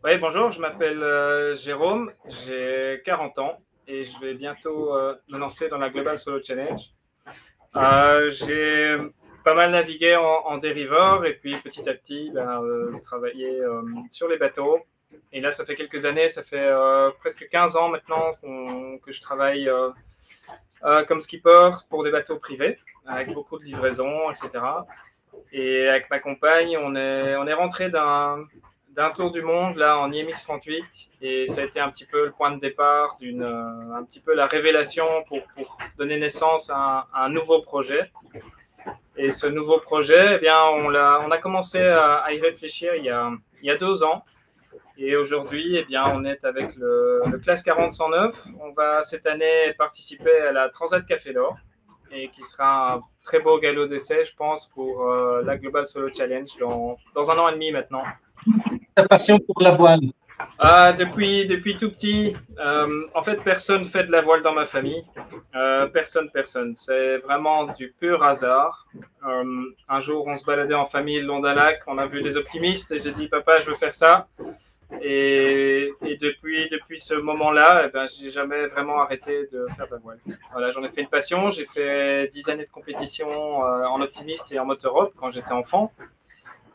Oui, bonjour, je m'appelle Jérôme, j'ai 40 ans et je vais bientôt me lancer dans la Global Solo Challenge. J'ai pas mal navigué en dériveur et puis petit à petit travaillé sur les bateaux. Et là, ça fait quelques années, ça fait presque 15 ans maintenant que je travaille comme skipper pour des bateaux privés avec beaucoup de livraisons, etc. Et avec ma compagne, on est rentré d'un tour du monde là en IMX 38 et ça a été un petit peu le point de départ un petit peu la révélation pour donner naissance à un nouveau projet. Et ce nouveau projet, eh bien, on a commencé à y réfléchir il y a 2 ans. Et aujourd'hui, eh bien, on est avec le Classe 40-109. On va cette année participer à la Transat Café d'Or et qui sera un très beau galop d'essai, je pense, pour la Global Solo Challenge dans 1 an et demi maintenant. Ta passion pour la voile? Depuis tout petit, en fait, personne fait de la voile dans ma famille. Personne. C'est vraiment du pur hasard. Un jour, on se baladait en famille le long d'un lac, on a vu des optimistes et j'ai dit, papa, je veux faire ça. Et depuis ce moment-là, eh ben, j'ai jamais vraiment arrêté de faire de la voile. Voilà, j'en ai fait une passion. J'ai fait 10 années de compétition en optimiste et en motorhome quand j'étais enfant.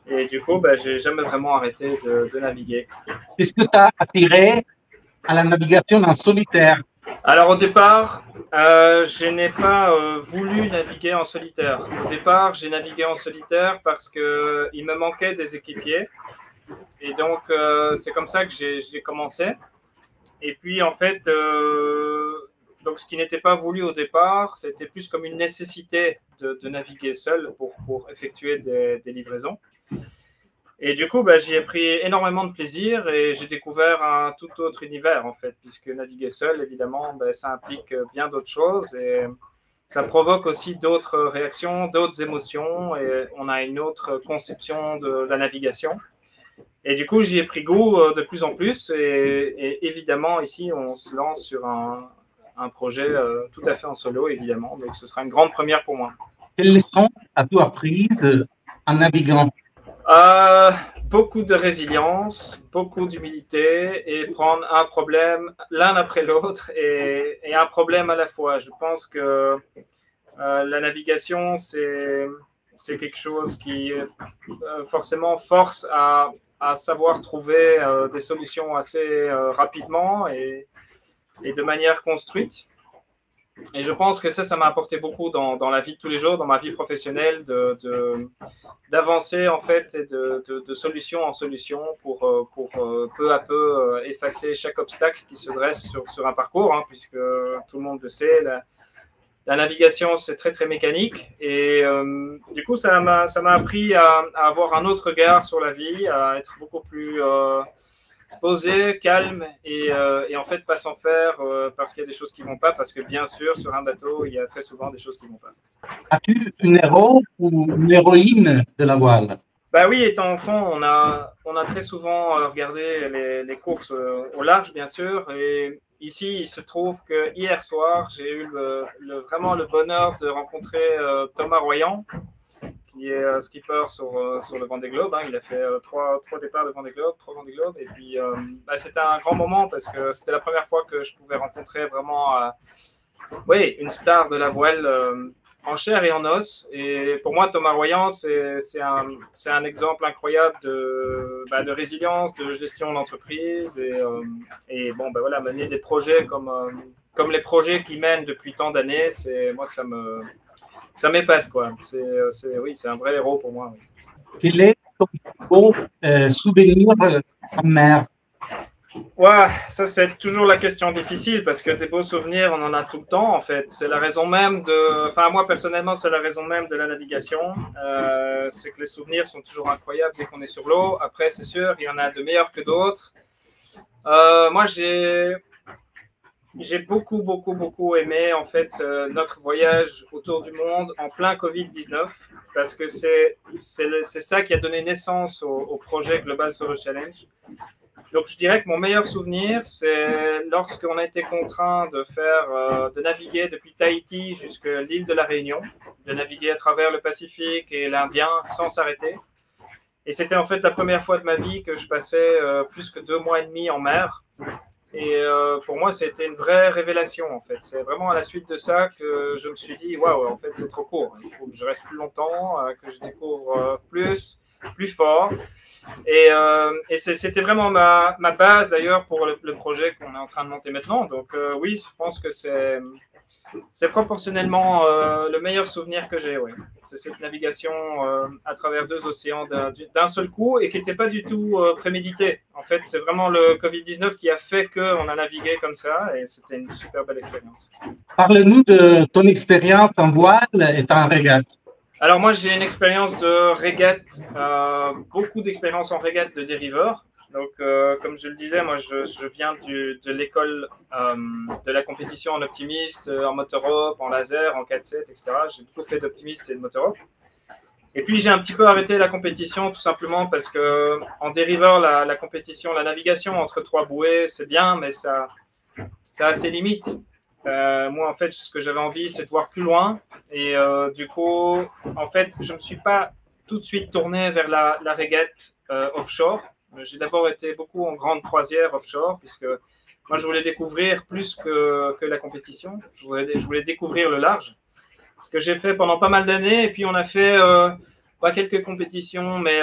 Et du coup, j'ai jamais vraiment arrêté de naviguer. Qu'est-ce que tu as attiré à la navigation en solitaire? Alors au départ, je n'ai pas voulu naviguer en solitaire. Au départ, j'ai navigué en solitaire parce qu'il me manquait des équipiers. Et donc, c'est comme ça que j'ai commencé. Et puis, en fait, donc ce qui n'était pas voulu au départ, c'était plus comme une nécessité de naviguer seul pour effectuer des livraisons. Et du coup, j'y ai pris énormément de plaisir et j'ai découvert un tout autre univers, en fait, puisque naviguer seul, évidemment, ça implique bien d'autres choses et ça provoque aussi d'autres réactions, d'autres émotions et on a une autre conception de la navigation. Et du coup, j'y ai pris goût de plus en plus et évidemment, ici, on se lance sur un projet tout à fait en solo, évidemment. Donc, ce sera une grande première pour moi. Quelles leçons as-tu apprises en naviguant? Euh, Beaucoup de résilience, beaucoup d'humilité et prendre un problème l'un après l'autre et un problème à la fois. Je pense que la navigation, c'est quelque chose qui forcément force à savoir trouver des solutions assez rapidement et de manière construite. Et je pense que ça m'a apporté beaucoup dans la vie de tous les jours, dans ma vie professionnelle, d'avancer en fait et de solution en solution pour peu à peu effacer chaque obstacle qui se dresse sur un parcours, hein, puisque tout le monde le sait, la navigation c'est très très mécanique et du coup ça m'a appris à avoir un autre regard sur la vie, à être beaucoup plus posé, calme et en fait pas s'en faire parce qu'il y a des choses qui vont pas, parce que bien sûr sur un bateau il y a très souvent des choses qui vont pas. As-tu un héros ou une héroïne de la voile? Bah oui, étant enfant, on a très souvent regardé les courses au large, bien sûr. Et ici, il se trouve que hier soir, j'ai eu vraiment le bonheur de rencontrer Thomas Royan, qui est skipper sur le Vendée Globe. Hein. Il a fait trois départs de Vendée Globe, 3 Vendée Globe. Et puis, c'était un grand moment parce que c'était la première fois que je pouvais rencontrer vraiment oui, une star de la voile en chair et en os. Et pour moi, Thomas Royan, c'est un exemple incroyable de résilience, de gestion d'entreprise. Et bon, voilà, mener des projets comme les projets qu'il mène depuis tant d'années, moi, ça m'épate, quoi. Oui, c'est un vrai héros pour moi. Oui. Quel est ton beau souvenir en mer? Ouais, ça c'est toujours la question difficile parce que des beaux souvenirs, on en a tout le temps en fait. C'est la raison même enfin moi personnellement, c'est la raison même de la navigation. C'est que les souvenirs sont toujours incroyables dès qu'on est sur l'eau. Après, c'est sûr, il y en a de meilleurs que d'autres. Moi, j'ai beaucoup aimé en fait notre voyage autour du monde en plein Covid-19 parce que c'est ça qui a donné naissance au projet Global Solo Challenge. Donc, je dirais que mon meilleur souvenir, c'est lorsqu'on a été contraint de naviguer depuis Tahiti jusqu'à l'île de la Réunion, de naviguer à travers le Pacifique et l'Indien sans s'arrêter. Et c'était en fait la première fois de ma vie que je passais plus que 2 mois et demi en mer. Et pour moi, c'était une vraie révélation, en fait. C'est vraiment à la suite de ça que je me suis dit, waouh, en fait, c'est trop court. Il faut que je reste plus longtemps, que je découvre plus fort. Et c'était vraiment ma base, d'ailleurs, pour le projet qu'on est en train de monter maintenant. Donc, oui, je pense que c'est proportionnellement le meilleur souvenir que j'ai, oui. C'est cette navigation à travers 2 océans d'un seul coup et qui n'était pas du tout prémédité. En fait, c'est vraiment le Covid-19 qui a fait qu'on a navigué comme ça et c'était une super belle expérience. Parle-nous de ton expérience en voile et en régate. Alors moi, j'ai une expérience de régate, beaucoup d'expérience en régate de dériveur. Donc, comme je le disais, moi, je viens de l'école de la compétition en optimiste, en motorhop, en laser, en 4-7, etc. J'ai beaucoup fait d'optimiste et de motorhop. Et puis, j'ai un petit peu arrêté la compétition, tout simplement parce que en dériveur, la compétition, la navigation entre 3 bouées, c'est bien, mais ça a ses limites. Moi, en fait, ce que j'avais envie, c'est de voir plus loin. Et du coup, en fait, je ne me suis pas tout de suite tourné vers la régate offshore. J'ai d'abord été beaucoup en grande croisière offshore, puisque moi, je voulais découvrir plus que la compétition. Je voulais découvrir le large. Ce que j'ai fait pendant pas mal d'années. Et puis, on a fait pas quelques compétitions, mais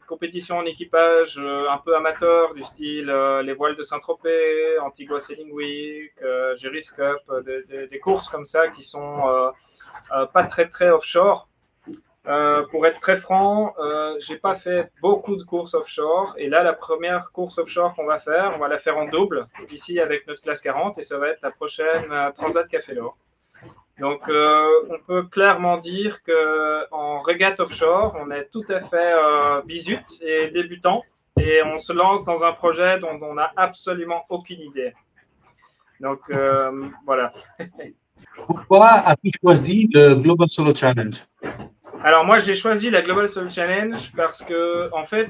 compétitions en équipage un peu amateur, du style les voiles de Saint-Tropez, Antigua Sailing Week, Jerry's Cup, des courses comme ça qui sont pas très offshore. Pour être très franc, j'ai pas fait beaucoup de courses offshore. Et là, la première course offshore qu'on va faire, on va la faire en double, ici avec notre classe 40, et ça va être la prochaine Transat Café L'Or. Donc, on peut clairement dire qu'en régate offshore, on est tout à fait bisute et débutant, et on se lance dans un projet dont on n'a absolument aucune idée. Donc, voilà. Pourquoi as-tu choisi le Global Solo Challenge? Alors, moi, j'ai choisi la Global Solo Challenge parce que, en fait,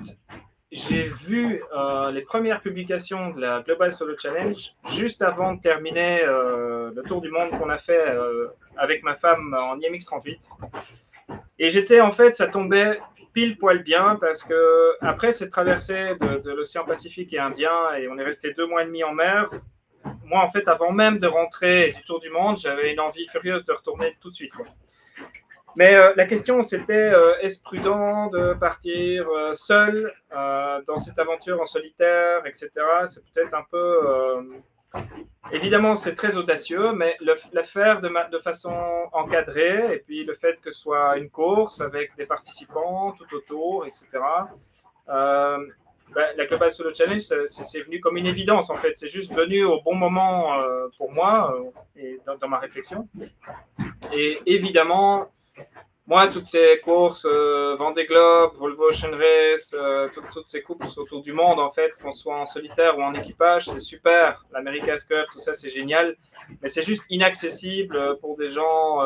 j'ai vu les premières publications de la Global Solo Challenge juste avant de terminer le tour du monde qu'on a fait avec ma femme en IMX38. Et j'étais, en fait, ça tombait pile poil bien parce que après cette traversée de l'océan Pacifique et Indien, et on est resté 2 mois et demi en mer, moi, en fait, avant même de rentrer du tour du monde, j'avais une envie furieuse de retourner tout de suite, quoi. Mais la question, c'était est-ce prudent de partir seul dans cette aventure en solitaire, etc. C'est peut-être un peu... évidemment, c'est très audacieux, mais la faire de façon encadrée, et puis le fait que ce soit une course avec des participants tout autour, etc. La Global Solo Challenge, c'est venu comme une évidence, en fait. C'est juste venu au bon moment pour moi et dans ma réflexion. Et évidemment... Moi, toutes ces courses, Vendée Globe, Volvo Ocean Race, toutes ces courses autour du monde, en fait, qu'on soit en solitaire ou en équipage, c'est super. L'America's Cup, tout ça, c'est génial. Mais c'est juste inaccessible pour des gens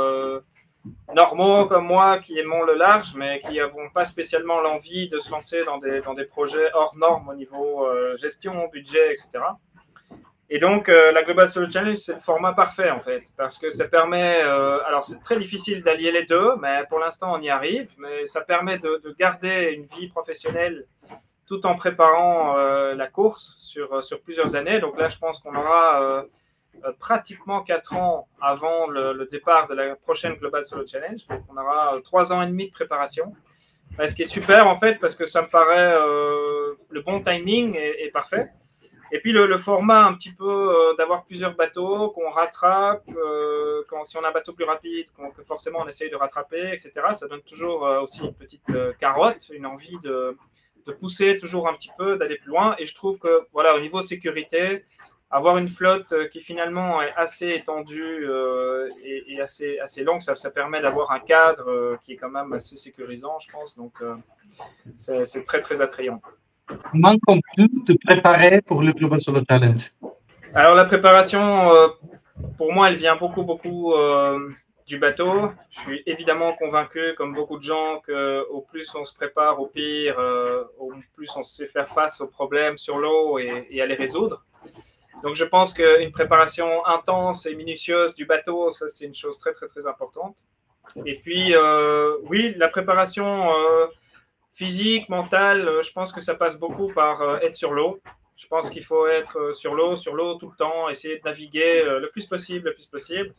normaux comme moi qui aimons le large, mais qui n'avons pas spécialement l'envie de se lancer dans des projets hors normes au niveau gestion, budget, etc. Et donc, la Global Solo Challenge, c'est le format parfait, en fait, parce que ça permet... alors, c'est très difficile d'allier les deux, mais pour l'instant, on y arrive. Mais ça permet de garder une vie professionnelle tout en préparant la course sur plusieurs années. Donc là, je pense qu'on aura pratiquement 4 ans avant le départ de la prochaine Global Solo Challenge. Donc, on aura 3 ans et demi de préparation. Ce qui est super, en fait, parce que ça me paraît le bon timing est parfait. Et puis le format un petit peu d'avoir plusieurs bateaux qu'on rattrape, si on a un bateau plus rapide, que forcément on essaye de rattraper, etc. Ça donne toujours aussi une petite carotte, une envie de pousser toujours un petit peu, d'aller plus loin. Et je trouve que voilà, au niveau sécurité, avoir une flotte qui finalement est assez étendue et assez longue, ça permet d'avoir un cadre qui est quand même assez sécurisant, je pense. Donc c'est très attrayant. Comment comptes-tu te préparer pour le Global Solo Challenge? Alors, la préparation, pour moi, elle vient beaucoup du bateau. Je suis évidemment convaincu, comme beaucoup de gens, qu'au plus on se prépare au pire, au plus on sait faire face aux problèmes sur l'eau et à les résoudre. Donc, je pense qu'une préparation intense et minutieuse du bateau, ça, c'est une chose très importante. Et puis, oui, la préparation physique, mental, je pense que ça passe beaucoup par être sur l'eau. Je pense qu'il faut être sur l'eau tout le temps, essayer de naviguer le plus possible, le plus possible.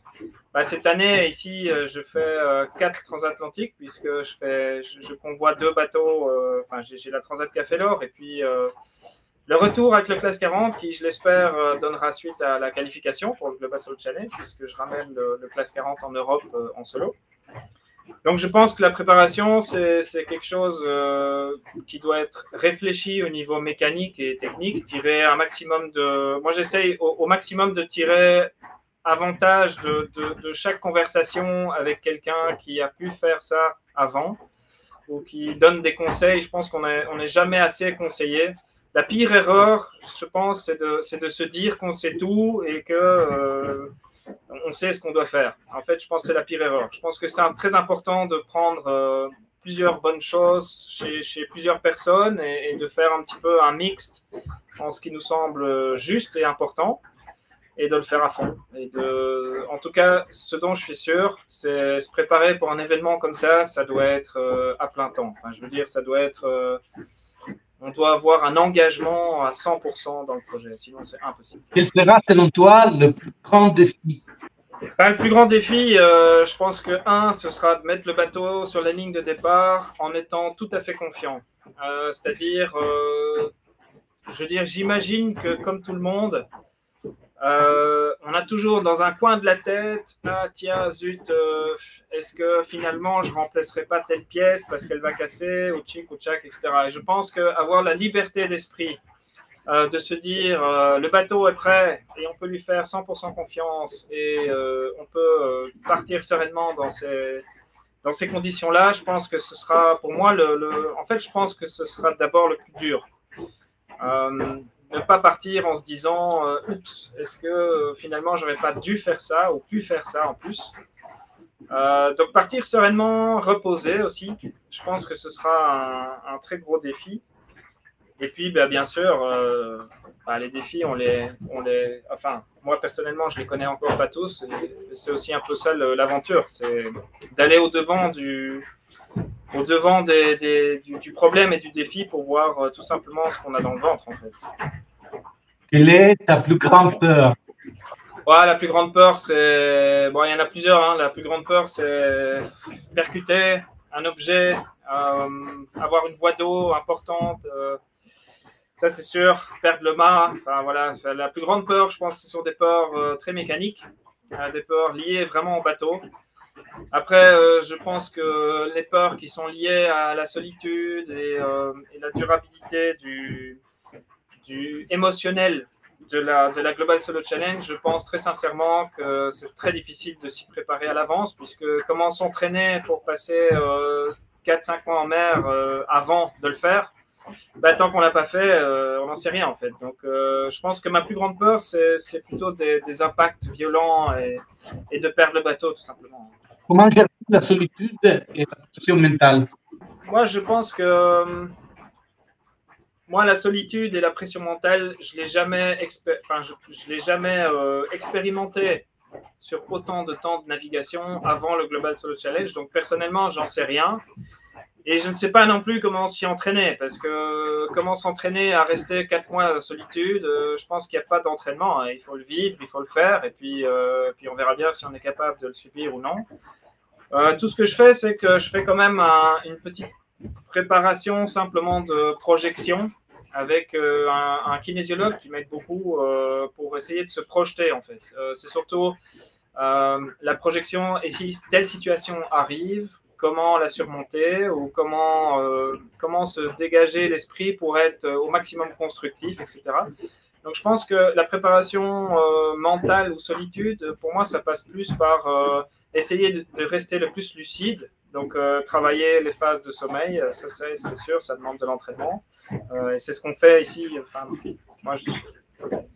Bah, cette année, ici, je fais 4 transatlantiques, puisque je convoie 2 bateaux. Enfin, j'ai la Transat Café l'Or, et puis le retour avec le Classe 40, qui, je l'espère, donnera suite à la qualification pour le Global Solo Challenge, puisque je ramène le Classe 40 en Europe en solo. Donc, je pense que la préparation, c'est quelque chose qui doit être réfléchi au niveau mécanique et technique. Tirer un maximum de... Moi, j'essaye au maximum de tirer avantage de chaque conversation avec quelqu'un qui a pu faire ça avant ou qui donne des conseils. Je pense qu'on n'est jamais assez conseillé. La pire erreur, je pense, c'est de se dire qu'on sait tout et que on sait ce qu'on doit faire. En fait, je pense que c'est la pire erreur. Je pense que c'est très important de prendre plusieurs bonnes choses chez plusieurs personnes et de faire un petit peu un mixte en ce qui nous semble juste et important et de le faire à fond. En tout cas, ce dont je suis sûr, c'est se préparer pour un événement comme ça doit être à plein temps. Enfin, je veux dire, ça doit être... on doit avoir un engagement à 100% dans le projet, sinon c'est impossible. Quel sera, selon toi, le plus grand défi? Le plus grand défi, je pense que ce sera de mettre le bateau sur la ligne de départ en étant tout à fait confiant. C'est-à-dire, je veux dire, j'imagine que comme tout le monde, on a toujours dans un coin de la tête, ah tiens, zut, est-ce que finalement je ne remplacerai pas telle pièce parce qu'elle va casser, ou tchic, ou tchac, etc. Et je pense qu'avoir la liberté d'esprit de se dire le bateau est prêt et on peut lui faire 100% confiance et on peut partir sereinement dans ces conditions-là, je pense que ce sera pour moi en fait, je pense que ce sera d'abord le plus dur. Ne pas partir en se disant oups, est-ce que finalement j'aurais pas dû faire ça ou pu faire ça en plus. Donc partir sereinement, reposer aussi, je pense que ce sera un très gros défi. Et puis bien sûr, les défis, enfin moi personnellement je les connais encore pas tous, et c'est aussi un peu ça l'aventure, c'est d'aller au-devant du problème et du défi pour voir tout simplement ce qu'on a dans le ventre en fait. Quelle est ta plus grande peur? Ouais, la plus grande peur, c'est... Bon, il y en a plusieurs. Hein. La plus grande peur, c'est percuter un objet, avoir une voie d'eau importante. Ça, c'est sûr. Perdre le mât. Enfin, voilà. La plus grande peur, je pense, ce sont des peurs très mécaniques, des peurs liées vraiment au bateau. Après, je pense que les peurs qui sont liées à la solitude et la durabilité du émotionnel de la Global Solo Challenge, je pense très sincèrement que c'est très difficile de s'y préparer à l'avance, puisque comment s'entraîner pour passer 4-5 mois en mer avant de le faire, tant qu'on ne l'a pas fait, on n'en sait rien en fait. Donc je pense que ma plus grande peur, c'est plutôt des impacts violents et de perdre le bateau tout simplement. Comment gérer la solitude et la pression mentale? Moi, je pense que la solitude et la pression mentale, je ne l'ai jamais, expérimenté sur autant de temps de navigation avant le Global Solo Challenge. Donc, personnellement, j'en sais rien. Et je ne sais pas non plus comment s'y entraîner, parce que comment s'entraîner à rester 4 mois de solitude, je pense qu'il n'y a pas d'entraînement. Hein. Il faut le vivre, il faut le faire, et puis on verra bien si on est capable de le subir ou non. Tout ce que je fais, c'est que je fais quand même une petite préparation simplement de projection avec un kinésiologue qui m'aide beaucoup pour essayer de se projeter en fait. C'est surtout la projection, et si telle situation arrive, comment la surmonter ou comment se dégager l'esprit pour être au maximum constructif, etc. Donc je pense que la préparation mentale ou solitude, pour moi, ça passe plus par essayer de rester le plus lucide. Donc travailler les phases de sommeil, ça c'est sûr, ça demande de l'entraînement. Et c'est ce qu'on fait ici. Enfin, moi,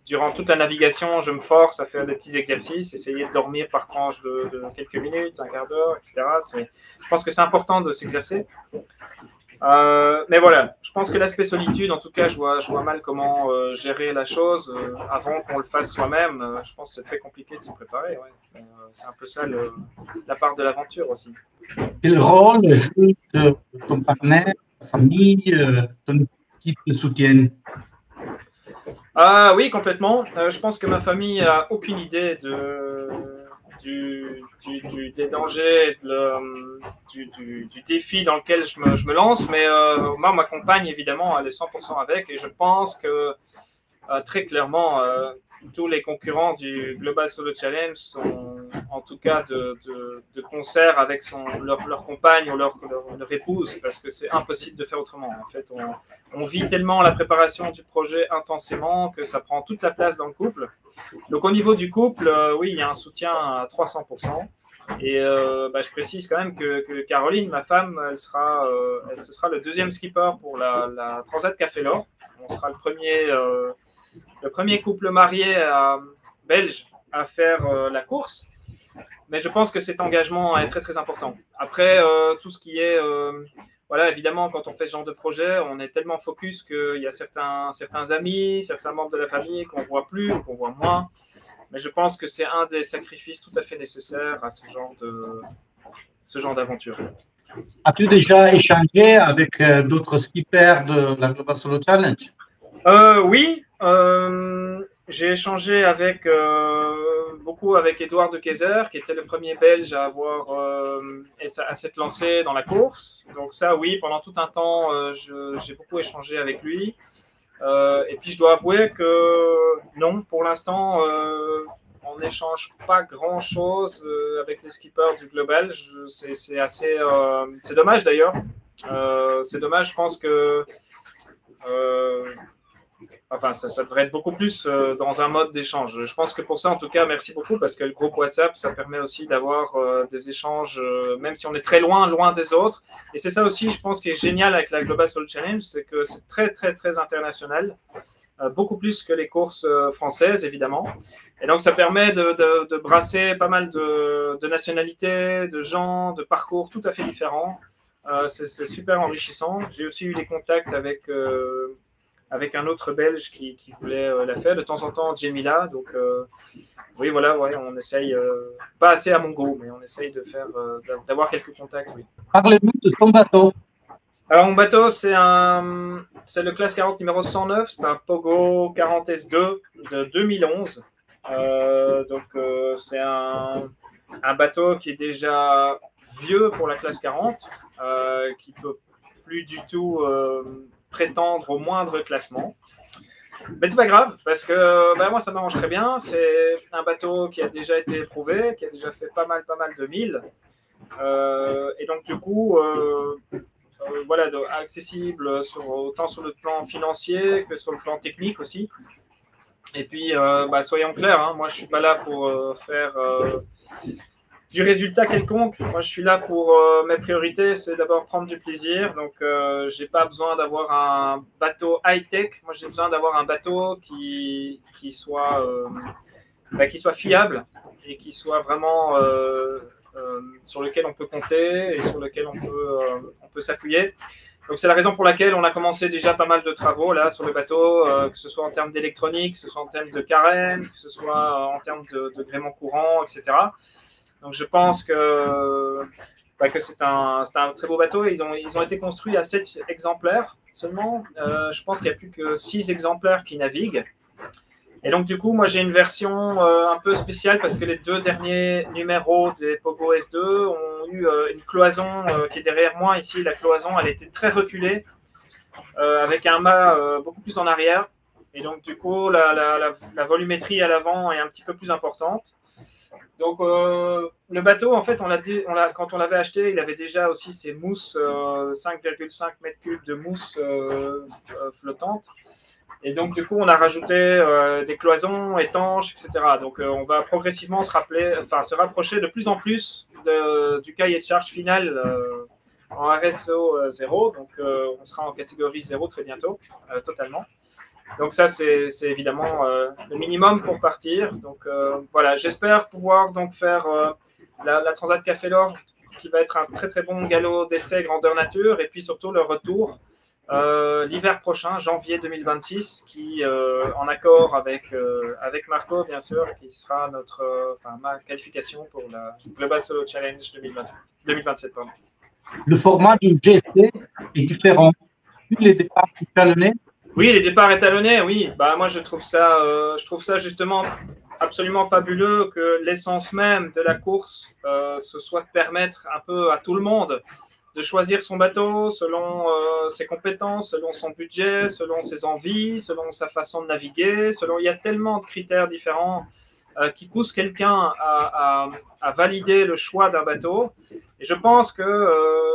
durant toute la navigation, je me force à faire des petits exercices, essayer de dormir par tranche de quelques minutes, un quart d'heure, etc. Je pense que c'est important de s'exercer. Mais voilà, je pense que l'aspect solitude, en tout cas, je vois mal comment gérer la chose avant qu'on le fasse soi-même. Je pense que c'est très compliqué de s'y préparer. Ouais. C'est un peu ça la part de l'aventure aussi. Quel rôle joue ton partenaire ta famille, ton équipe te soutiennent? Ah oui, complètement. Je pense que ma famille a aucune idée des dangers, du défi dans lequel je me lance, mais moi, ma compagne, évidemment, elle est 100% avec, et je pense que très clairement, tous les concurrents du Global Solo Challenge sont en tout cas de concert avec leur compagne ou leur épouse, parce que c'est impossible de faire autrement. En fait, on vit tellement la préparation du projet intensément que ça prend toute la place dans le couple. Donc au niveau du couple, oui, il y a un soutien à 300%. Et je précise quand même que Caroline, ma femme, ce sera le deuxième skipper pour la Transat Café L'Or. On sera le premier couple marié belge à faire la course. Mais je pense que cet engagement est très très important. Après, tout ce qui est, voilà, évidemment, quand on fait ce genre de projet, on est tellement focus qu'il y a certains amis, certains membres de la famille qu'on voit plus ou qu'on voit moins. Mais je pense que c'est un des sacrifices tout à fait nécessaires à ce genre d'aventure. As-tu déjà échangé avec d'autres skippers de la Global Solo Challenge? Oui, j'ai échangé beaucoup avec Edouard de Keyser, qui était le premier Belge à s'être lancé dans la course. Donc ça, oui, pendant tout un temps, j'ai beaucoup échangé avec lui. Et puis je dois avouer que non, pour l'instant, on n'échange pas grand-chose avec les skippers du Global. C'est dommage d'ailleurs. C'est dommage, je pense que ça devrait être beaucoup plus dans un mode d'échange. Je pense que pour ça, en tout cas, merci beaucoup, parce que le groupe WhatsApp, ça permet aussi d'avoir des échanges, même si on est très loin des autres. Et c'est ça aussi, je pense, qui est génial avec la Global Solo Challenge, c'est que c'est très, très, très international, beaucoup plus que les courses françaises, évidemment. Et donc, ça permet de brasser pas mal de nationalités, de gens, de parcours tout à fait différents. C'est super enrichissant. J'ai aussi eu des contacts avec un autre Belge qui voulait la faire. De temps en temps, Jemila. Donc, oui, voilà, ouais, on essaye, pas assez à mon goût, mais on essaye d'avoir quelques contacts, oui. Parlez-nous de ton bateau. Alors, mon bateau, c'est le classe 40 numéro 109. C'est un Pogo 40 S2 de 2011. C'est un bateau qui est déjà vieux pour la classe 40, qui peut plus du tout prétendre au moindre classement. Mais c'est pas grave, parce que moi, ça m'arrange très bien. C'est un bateau qui a déjà été éprouvé, qui a déjà fait pas mal de milles. Et donc, du coup, voilà, accessible autant sur le plan financier que sur le plan technique aussi. Et puis, soyons clairs, hein, moi, je suis pas là pour faire du résultat quelconque. Moi, je suis là pour mes priorités, c'est d'abord prendre du plaisir. Donc, j'ai pas besoin d'avoir un bateau high-tech. Moi, j'ai besoin d'avoir un bateau qui soit fiable et qui soit vraiment sur lequel on peut compter et sur lequel on peut s'appuyer. Donc, c'est la raison pour laquelle on a commencé déjà pas mal de travaux là sur le bateau, que ce soit en termes d'électronique, que ce soit en termes de carène, que ce soit en termes de gréement courant, etc. Donc, je pense que c'est un très beau bateau. Ils ont été construits à 7 exemplaires seulement. Je pense qu'il n'y a plus que 6 exemplaires qui naviguent. Et donc, du coup, moi, j'ai une version un peu spéciale parce que les 2 derniers numéros des Pogo S2 ont eu une cloison qui est derrière moi. Ici, la cloison, elle était très reculée avec un mât beaucoup plus en arrière. Et donc, du coup, la volumétrie à l'avant est un petit peu plus importante. Donc, le bateau, en fait, quand on l'avait acheté, il avait déjà aussi ses mousses, 5,5 mètres cubes de mousse flottante. Et donc, du coup, on a rajouté des cloisons étanches, etc. Donc, on va progressivement se rapprocher de plus en plus du cahier de charge final en RSO 0. Donc, on sera en catégorie 0 très bientôt, totalement. Donc ça, c'est évidemment le minimum pour partir. Donc voilà, j'espère pouvoir donc faire la Transat Café L'Or, qui va être un très très bon galop d'essai grandeur nature, et puis surtout le retour l'hiver prochain, janvier 2026, qui en accord avec Marco, bien sûr, qui sera ma qualification pour la Global Solo Challenge 2027. Pardon. le format du GSC est différent. Les départs étalonnés. Oui, les départs étalonnés, oui. Bah, moi, je trouve ça justement absolument fabuleux que l'essence même de la course, ce soit de permettre un peu à tout le monde de choisir son bateau selon ses compétences, selon son budget, selon ses envies, selon sa façon de naviguer. Il y a tellement de critères différents qui poussent quelqu'un à valider le choix d'un bateau. Et je pense que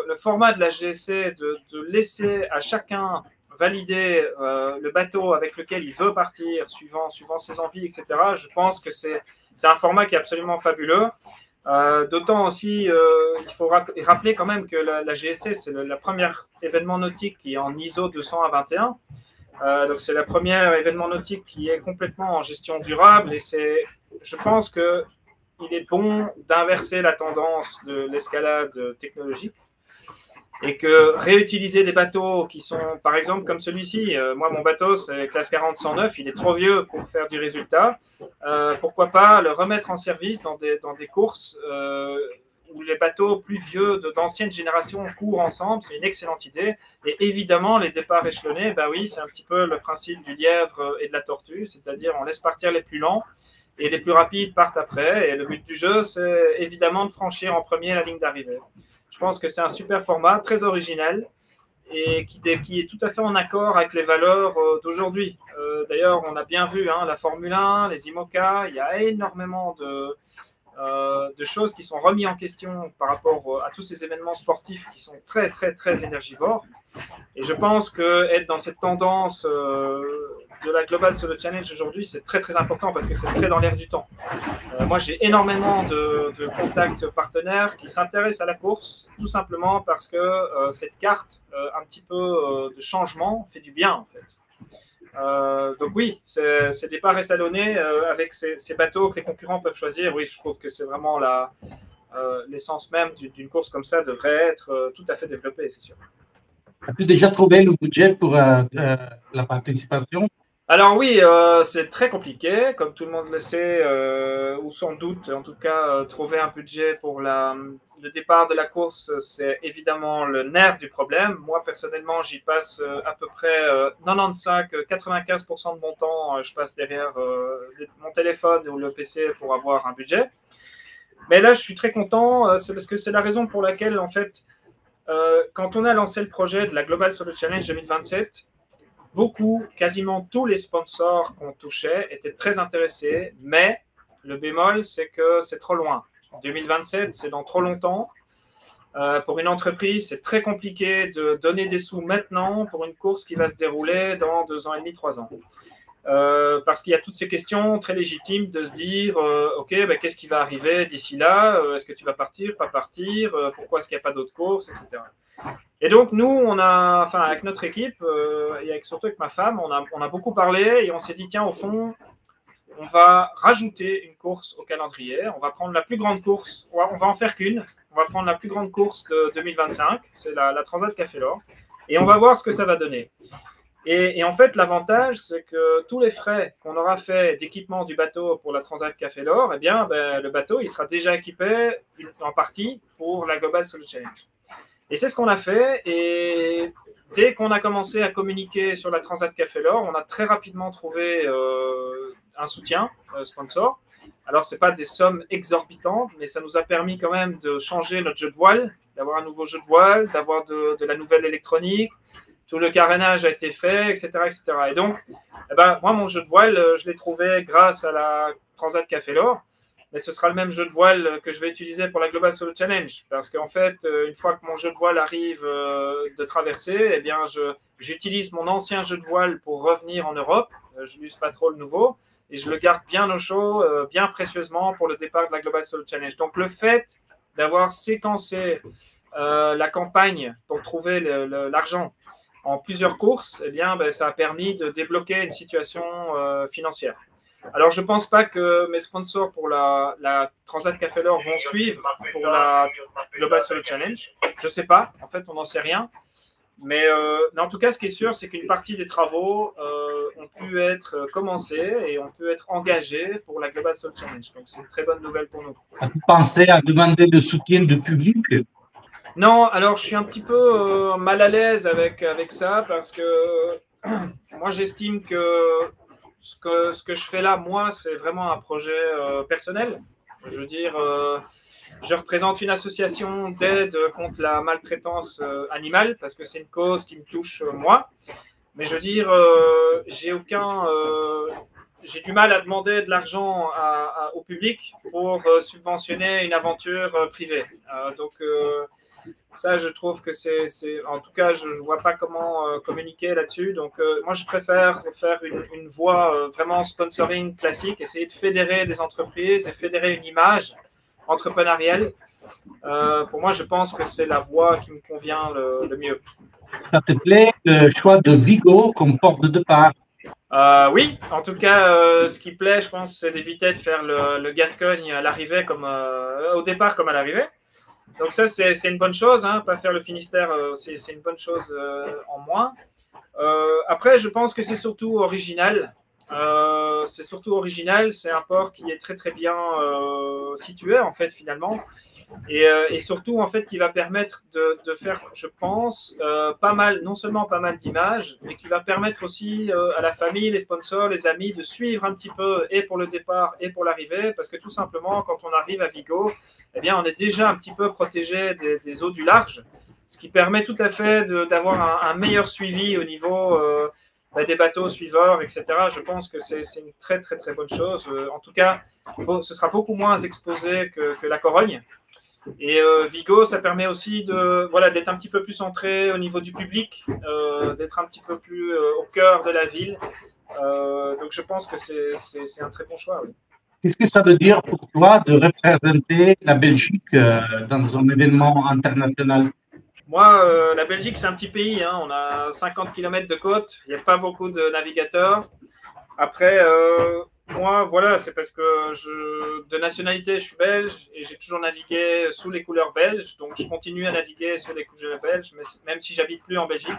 le format de la GSC, de laisser à chacun valider le bateau avec lequel il veut partir, suivant ses envies, etc., je pense que c'est un format qui est absolument fabuleux. D'autant aussi, il faut rappeler quand même que la GSC, c'est le premier événement nautique qui est en ISO 200-21. Donc, c'est le premier événement nautique qui est complètement en gestion durable. Et je pense qu'il est bon d'inverser la tendance de l'escalade technologique et que réutiliser des bateaux qui sont, par exemple, comme celui-ci, moi, mon bateau, c'est classe 40-109, il est trop vieux pour faire du résultat. Pourquoi pas le remettre en service dans des courses où les bateaux plus vieux d'ancienne génération courent ensemble, c'est une excellente idée. Et évidemment, les départs échelonnés, bah oui, c'est un petit peu le principe du lièvre et de la tortue, c'est-à-dire on laisse partir les plus lents et les plus rapides partent après. Et le but du jeu, c'est évidemment de franchir en premier la ligne d'arrivée. Je pense que c'est un super format, très original et qui est tout à fait en accord avec les valeurs d'aujourd'hui. D'ailleurs, on a bien vu la Formule 1, les IMOCA, il y a énormément de choses qui sont remises en question par rapport à tous ces événements sportifs qui sont très, très, très énergivores. Et je pense qu'être dans cette tendance de la Global Solo Challenge aujourd'hui, c'est très, très important parce que c'est très dans l'air du temps. Moi, j'ai énormément de contacts partenaires qui s'intéressent à la course, tout simplement parce que cette carte, un petit peu de changement, fait du bien, en fait. Donc oui, ces départs étalonnés avec ces bateaux que les concurrents peuvent choisir, oui, je trouve que c'est vraiment l'essence même d'une course comme ça devrait être tout à fait développée, c'est sûr. As-tu déjà trouvé le budget pour la participation? Alors oui, c'est très compliqué, comme tout le monde le sait, ou sans doute, en tout cas, trouver un budget pour le départ de la course, c'est évidemment le nerf du problème. Moi, personnellement, j'y passe à peu près 95-95% de mon temps, je passe derrière mon téléphone ou le PC pour avoir un budget. Mais là, je suis très content, c'est parce que c'est la raison pour laquelle, en fait, quand on a lancé le projet de la Global Solo Challenge 2027, quasiment tous les sponsors qu'on touchait étaient très intéressés, mais le bémol, c'est que c'est trop loin. 2027, c'est dans trop longtemps. Pour une entreprise, c'est très compliqué de donner des sous maintenant pour une course qui va se dérouler dans 2 ans et demi, 3 ans. Parce qu'il y a toutes ces questions très légitimes de se dire ok, ben, qu'est-ce qui va arriver d'ici là, est-ce que tu vas partir, pas partir, pourquoi est-ce qu'il n'y a pas d'autres courses, etc. Et donc nous, avec notre équipe et surtout avec ma femme, on a beaucoup parlé et on s'est dit tiens, au fond, on va rajouter une course au calendrier, on va prendre la plus grande course, on va en faire qu'une, on va prendre la plus grande course de 2025, c'est la Transat Café l'Or, et on va voir ce que ça va donner. Et en fait, l'avantage, c'est que tous les frais qu'on aura fait d'équipement du bateau pour la Transat Café l'Or, eh bien, le bateau, il sera déjà équipé en partie pour la Global Solo Challenge. Et c'est ce qu'on a fait. Et dès qu'on a commencé à communiquer sur la Transat Café l'Or, on a très rapidement trouvé un soutien sponsor. Alors, ce n'est pas des sommes exorbitantes, mais ça nous a permis quand même de changer notre jeu de voile, d'avoir un nouveau jeu de voile, d'avoir de la nouvelle électronique. Tout le carénage a été fait, etc. etc. Et donc, moi, mon jeu de voile, je l'ai trouvé grâce à la Transat Café l'Or, mais ce sera le même jeu de voile que je vais utiliser pour la Global Solo Challenge, parce qu'en fait, une fois que mon jeu de voile arrive de traverser, eh bien, j'utilise mon ancien jeu de voile pour revenir en Europe, je n'use pas trop le nouveau, et je le garde bien au chaud, bien précieusement pour le départ de la Global Solo Challenge. Donc, le fait d'avoir séquencé la campagne pour trouver l'argent en plusieurs courses, eh bien, ça a permis de débloquer une situation financière. Alors, je ne pense pas que mes sponsors pour la Transat Café l'Or vont suivre pour la Global Solo Challenge. Je ne sais pas. En fait, on n'en sait rien. Mais en tout cas, ce qui est sûr, c'est qu'une partie des travaux ont pu être commencés et ont pu être engagés pour la Global Solo Challenge. Donc, c'est une très bonne nouvelle pour nous. As-tu pensé à demander le soutien du public? Non, alors je suis un petit peu mal à l'aise avec ça parce que moi j'estime que ce que je fais là, moi, c'est vraiment un projet personnel. Je veux dire, je représente une association d'aide contre la maltraitance animale parce que c'est une cause qui me touche moi. Mais je veux dire, j'ai du mal à demander de l'argent au public pour subventionner une aventure privée. Donc, ça, je trouve que en tout cas, je ne vois pas comment communiquer là-dessus. Donc, moi, je préfère faire une voie vraiment sponsoring classique, essayer de fédérer des entreprises et fédérer une image entrepreneuriale. Pour moi, je pense que c'est la voie qui me convient le mieux. Ça te plaît le choix de Vigo comme porte de départ? Oui, en tout cas, ce qui plaît, je pense, c'est d'éviter de faire le Gascogne à l'arrivée comme au départ comme à l'arrivée. Donc ça, c'est une bonne chose, hein, pas faire le Finistère, c'est une bonne chose en moins. Après, je pense que c'est surtout original. C'est un port qui est très très bien situé en fait finalement. Et surtout, en fait, qui va permettre de faire, je pense, pas mal, non seulement pas mal d'images, mais qui va permettre aussi à la famille, les sponsors, les amis, de suivre un petit peu et pour le départ et pour l'arrivée, parce que tout simplement, quand on arrive à Vigo, eh bien, on est déjà un petit peu protégé des eaux du large, ce qui permet tout à fait d'avoir un meilleur suivi au niveau des bateaux suiveurs, etc. Je pense que c'est une très, très, très bonne chose. En tout cas, ce sera beaucoup moins exposé que la Corogne. Et Vigo, ça permet aussi d'être un petit peu plus centré au niveau du public, d'être un petit peu plus au cœur de la ville. Donc je pense que c'est un très bon choix. Oui. Qu'est-ce que ça veut dire pour toi de représenter la Belgique dans un événement international? Moi, la Belgique, c'est un petit pays. Hein. On a 50 km de côte. Il n'y a pas beaucoup de navigateurs. Après, moi, voilà, c'est parce que de nationalité, je suis belge et j'ai toujours navigué sous les couleurs belges. Donc, je continue à naviguer sous les couleurs belges, même si j'habite plus en Belgique.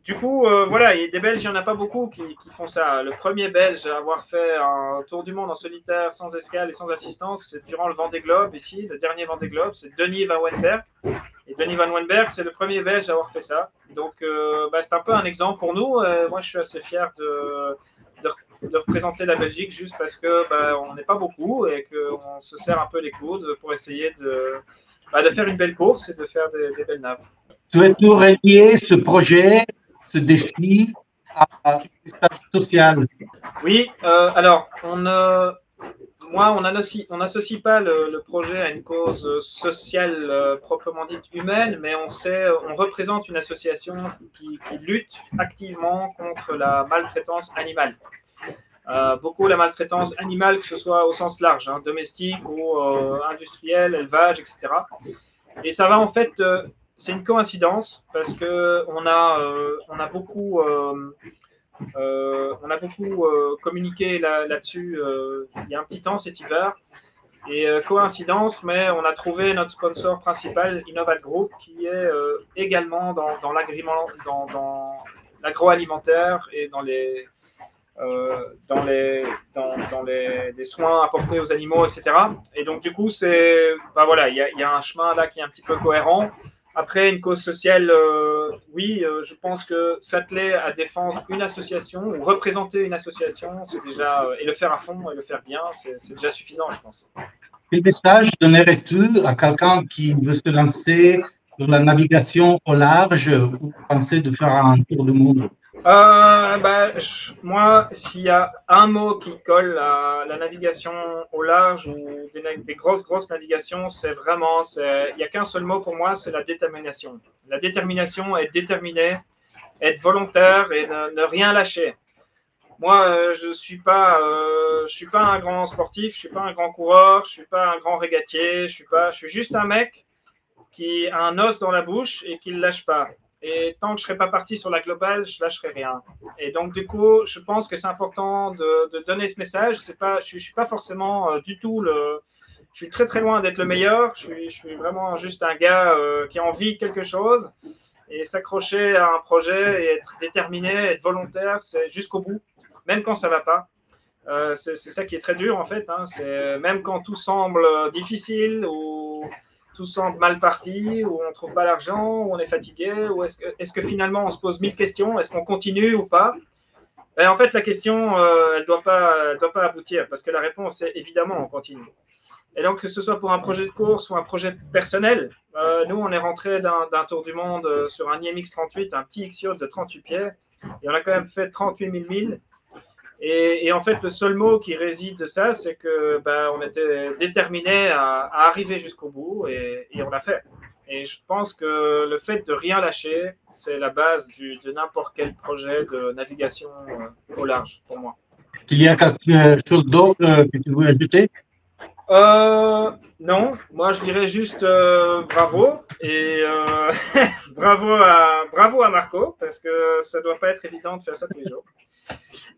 Du coup, voilà, et des Belges, il n'y en a pas beaucoup qui font ça. Le premier Belge à avoir fait un tour du monde en solitaire, sans escale et sans assistance, c'est durant le Vendée Globe, ici, le dernier Vendée Globe, c'est Denis Van Wenberg. Et Denis Van Wenberg, c'est le premier Belge à avoir fait ça. Donc, c'est un peu un exemple pour nous. Moi, je suis assez fier de représenter la Belgique juste parce que on n'est pas beaucoup et qu'on se serre un peu les coudes pour essayer de faire une belle course et de faire des belles naves. Souhaites-tu relier ce projet, ce défi à une message social? Oui, alors, moi, on n'associe pas le projet à une cause sociale proprement dite humaine, mais on représente une association qui lutte activement contre la maltraitance animale. Beaucoup la maltraitance animale, que ce soit au sens large, hein, domestique ou industriel, élevage, etc. Et ça va en fait, c'est une coïncidence parce que on a beaucoup communiqué là-dessus il y a un petit temps cet hiver. Et coïncidence, mais on a trouvé notre sponsor principal, Innovat Group, qui est également dans l'agroalimentaire et dans les soins apportés aux animaux, etc. Et donc, du coup, voilà, il y a un chemin là qui est un petit peu cohérent. Après, une cause sociale, oui, je pense que s'atteler à défendre une association ou représenter une association, c'est déjà, et le faire à fond et le faire bien, c'est déjà suffisant, je pense. Quel message donnerais-tu à quelqu'un qui veut se lancer dans la navigation au large ou penser de faire un tour du monde? Moi, s'il y a un mot qui colle à la navigation au large ou des grosses navigations, il n'y a qu'un seul mot pour moi, c'est la détermination. La détermination, être déterminé, être volontaire et ne rien lâcher. Moi, je suis pas un grand sportif, je suis pas un grand coureur, je suis pas un grand régatier, je suis juste un mec qui a un os dans la bouche et qui le lâche pas. Et tant que je serai pas parti sur la globale, je lâcherai rien. Et donc du coup, je pense que c'est important de donner ce message. Je suis pas forcément du tout je suis très très loin d'être le meilleur. Je suis vraiment juste un gars qui a envie de quelque chose et s'accrocher à un projet et être déterminé, être volontaire, c'est jusqu'au bout, même quand ça va pas. C'est ça qui est très dur en fait. Hein. C'est même quand tout semble difficile ou tout semble mal parti, où on ne trouve pas l'argent, où on est fatigué, ou est-ce que finalement on se pose 1000 questions, est-ce qu'on continue ou pas? Et en fait, la question, elle ne doit pas aboutir, parce que la réponse est évidemment on continue. Et donc, que ce soit pour un projet de course ou un projet personnel, nous, on est rentré d'un tour du monde sur un IMX 38, un petit X-Yacht de 38 pieds, et on a quand même fait 38 000 milles. Et en fait, le seul mot qui réside de ça, c'est que on était déterminé à arriver jusqu'au bout, et on l'a fait. Et je pense que le fait de rien lâcher, c'est la base de n'importe quel projet de navigation au large, pour moi. Il y a quelque chose d'autre que tu veux ajouter? Non, moi je dirais juste bravo et bravo à Marco, parce que ça doit pas être évident de faire ça tous les jours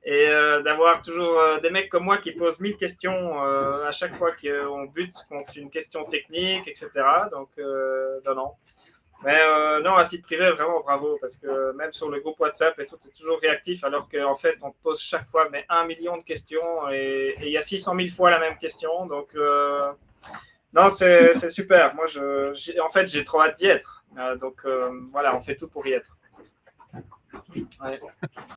et d'avoir toujours des mecs comme moi qui posent 1000 questions à chaque fois qu'on bute contre une question technique, etc. Donc non. Mais non, à titre privé, vraiment bravo, parce que même sur le groupe WhatsApp et tout, c'est toujours réactif, alors qu'en fait, on te pose chaque fois 1 million de questions et il y a 600 000 fois la même question. Donc, non, c'est super. Moi, en fait, j'ai trop hâte d'y être. Donc, voilà, on fait tout pour y être. Ouais.